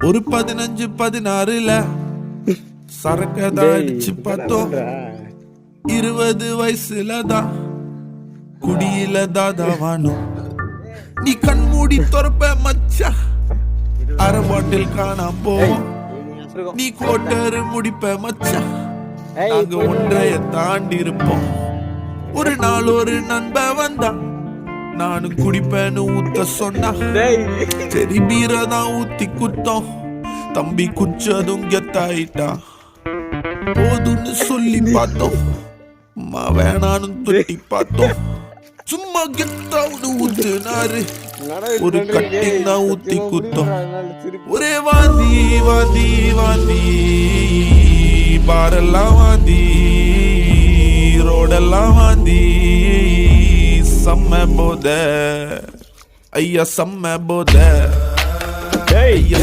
ஒரு 15-16ல சரக்கதான் அடிச்சு பார்த்தோம். 20 வயசுல தான் குடியில தாதாவானோ. நீ கண் மூடி துறப்ப மச்சா, அரை பாட்டில் காணாம போவோம். நீ கோட்டரு முடிப்ப மச்சா, நாங்க ஒன்றைய தாண்டி இருப்போம். ஒரு நாள் ஒரு நண்ப வந்தா, நானும் குடிப்பேன்னு ஊத்த சொன்னா, சரி பீரதான் ஊத்தி குத்தோம். தம்பி குச்சதும் கெத்தாயிட்டா. போதுன்னு சொல்லி பார்த்தோம், அம்மா வேணான்னு தொட்டி பார்த்தோம். சும்மா கெத்தாவுன்னு ஊத்துனாரு, ஒரு கட்டிங் தான் ஊத்தி குத்தோம். ஒரே வாந்தி வாந்தி வாந்தி, பாரெல்லாம் வாந்தி, ரோடெல்லாம் வாந்தி. செம்ம போத ஐயா, செம்ம போத ஐயா.